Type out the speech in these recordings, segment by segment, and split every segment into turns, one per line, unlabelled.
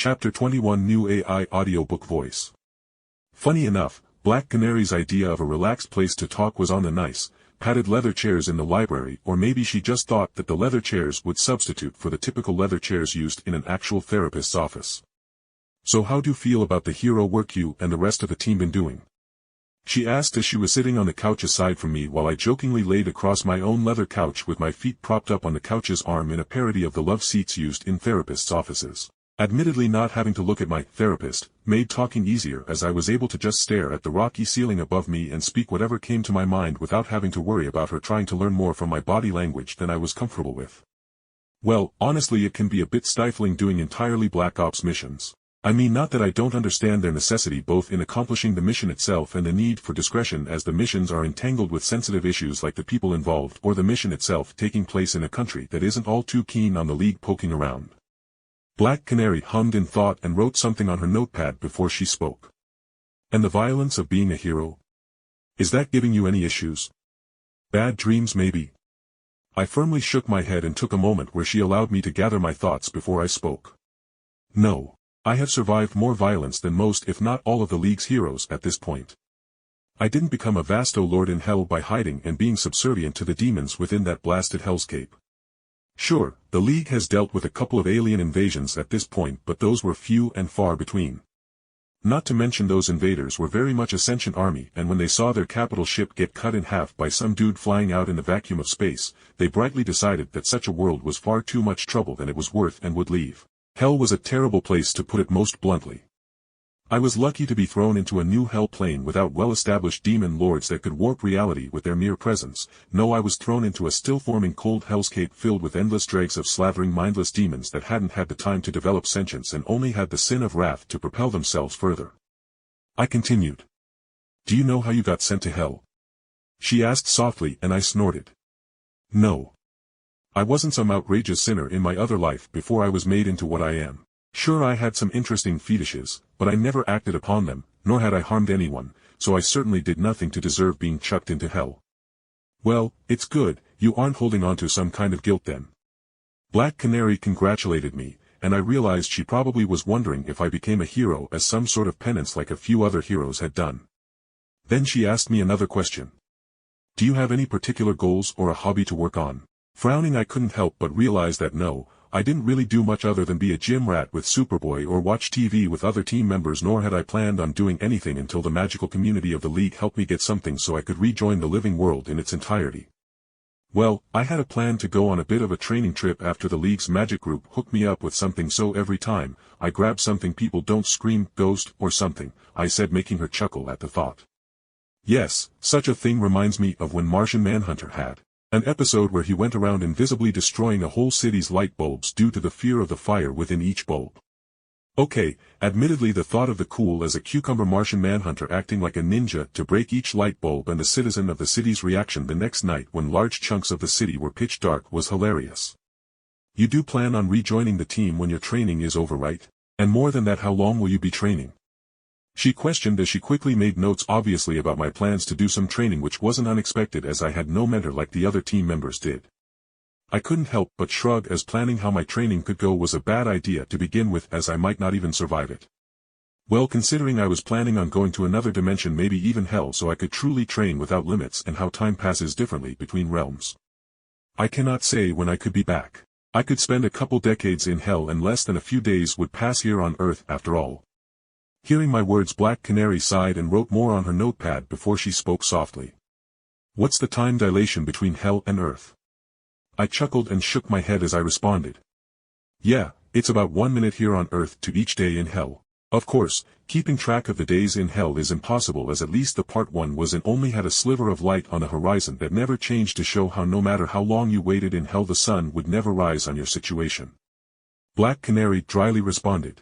Chapter 21 New AI Audiobook Voice. Funny enough, Black Canary's idea of a relaxed place to talk was on the nice, padded leather chairs in the library, or maybe she just thought that the leather chairs would substitute for the typical leather chairs used in an actual therapist's office. So how do you feel about the hero work you and the rest of the team been doing? She asked as she was sitting on the couch aside from me while I jokingly laid across my own leather couch with my feet propped up on the couch's arm in a parody of the love seats used in therapists' offices. Admittedly, not having to look at my therapist made talking easier, as I was able to just stare at the rocky ceiling above me and speak whatever came to my mind without having to worry about her trying to learn more from my body language than I was comfortable with. Well, honestly, it can be a bit stifling doing entirely Black Ops missions. I mean, not that I don't understand their necessity both in accomplishing the mission itself and the need for discretion, as the missions are entangled with sensitive issues like the people involved or the mission itself taking place in a country that isn't all too keen on the League poking around. Black Canary hummed in thought and wrote something on her notepad before she spoke. And the violence of being a hero? Is that giving you any issues? Bad dreams maybe? I firmly shook my head and took a moment where she allowed me to gather my thoughts before I spoke. No. I have survived more violence than most, if not all, of the League's heroes at this point. I didn't become a vasto lord in hell by hiding and being subservient to the demons within that blasted hellscape. Sure, the League has dealt with a couple of alien invasions at this point, but those were few and far between. Not to mention those invaders were very much a sentient army, and when they saw their capital ship get cut in half by some dude flying out in the vacuum of space, they brightly decided that such a world was far too much trouble than it was worth and would leave. Hell was a terrible place, to put it most bluntly. I was lucky to be thrown into a new hell plane without well-established demon lords that could warp reality with their mere presence. No, I was thrown into a still-forming cold hellscape filled with endless dregs of slavering mindless demons that hadn't had the time to develop sentience and only had the sin of wrath to propel themselves further. I continued. Do you know how you got sent to hell? She asked softly, and I snorted. No. I wasn't some outrageous sinner in my other life before I was made into what I am. Sure, I had some interesting fetishes, but I never acted upon them, nor had I harmed anyone, so I certainly did nothing to deserve being chucked into hell. Well, it's good, you aren't holding on to some kind of guilt then. Black Canary congratulated me, and I realized she probably was wondering if I became a hero as some sort of penance like a few other heroes had done. Then she asked me another question. Do you have any particular goals or a hobby to work on? Frowning, I couldn't help but realize that no, I didn't really do much other than be a gym rat with Superboy or watch TV with other team members, nor had I planned on doing anything until the magical community of the League helped me get something so I could rejoin the living world in its entirety. Well, I had a plan to go on a bit of a training trip after the League's magic group hooked me up with something, so every time I grab something people don't scream, ghost, or something, I said, making her chuckle at the thought. Yes, such a thing reminds me of when Martian Manhunter had an episode where he went around invisibly destroying a whole city's light bulbs due to the fear of the fire within each bulb. Okay, admittedly the thought of the cool as a cucumber Martian Manhunter acting like a ninja to break each light bulb and the citizen of the city's reaction the next night when large chunks of the city were pitch dark was hilarious. You do plan on rejoining the team when your training is over, right? And more than that, how long will you be training? She questioned as she quickly made notes, obviously about my plans to do some training, which wasn't unexpected as I had no mentor like the other team members did. I couldn't help but shrug, as planning how my training could go was a bad idea to begin with, as I might not even survive it. Well, considering I was planning on going to another dimension, maybe even hell, so I could truly train without limits, and how time passes differently between realms. I cannot say when I could be back. I could spend a couple decades in hell and less than a few days would pass here on Earth after all. Hearing my words, Black Canary sighed and wrote more on her notepad before she spoke softly. What's the time dilation between hell and Earth? I chuckled and shook my head as I responded. Yeah, it's about 1 minute here on Earth to each day in hell. Of course, keeping track of the days in hell is impossible, as at least the part 1 was and only had a sliver of light on the horizon that never changed, to show how no matter how long you waited in hell the sun would never rise on your situation. Black Canary dryly responded.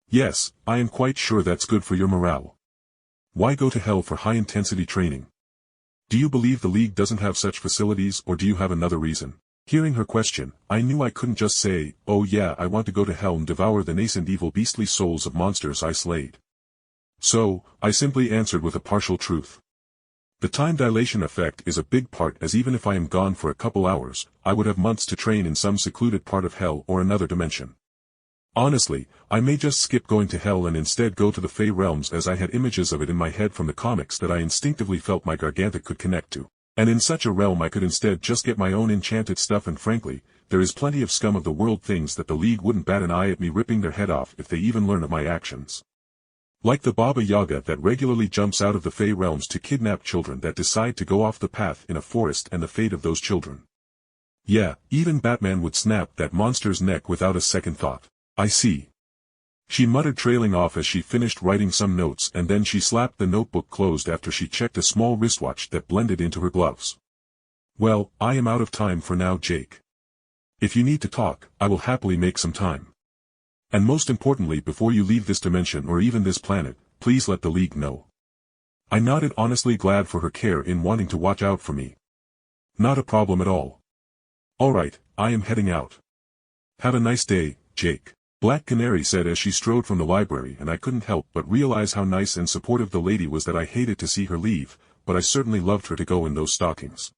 Yes, I am quite sure that's good for your morale. Why go to hell for high-intensity training? Do you believe the League doesn't have such facilities, or do you have another reason? Hearing her question, I knew I couldn't just say, oh yeah, I want to go to hell and devour the nascent evil beastly souls of monsters I slayed. So, I simply answered with a partial truth. The time dilation effect is a big part, as even if I am gone for a couple hours, I would have months to train in some secluded part of hell or another dimension. Honestly, I may just skip going to hell and instead go to the Fey realms, as I had images of it in my head from the comics that I instinctively felt my Gargantic could connect to. And in such a realm I could instead just get my own enchanted stuff, and frankly, there is plenty of scum of the world things that the League wouldn't bat an eye at me ripping their head off if they even learn of my actions. Like the Baba Yaga that regularly jumps out of the Fey realms to kidnap children that decide to go off the path in a forest, and the fate of those children. Yeah, even Batman would snap that monster's neck without a second thought. I see. She muttered, trailing off as she finished writing some notes, and then she slapped the notebook closed after she checked a small wristwatch that blended into her gloves. Well, I am out of time for now, Jake. If you need to talk, I will happily make some time. And most importantly, before you leave this dimension or even this planet, please let the League know. I nodded, honestly glad for her care in wanting to watch out for me. Not a problem at all. Alright, I am heading out. Have a nice day, Jake. Black Canary said as she strode from the library, and I couldn't help but realize how nice and supportive the lady was. That I hated to see her leave, but I certainly loved her to go in those stockings.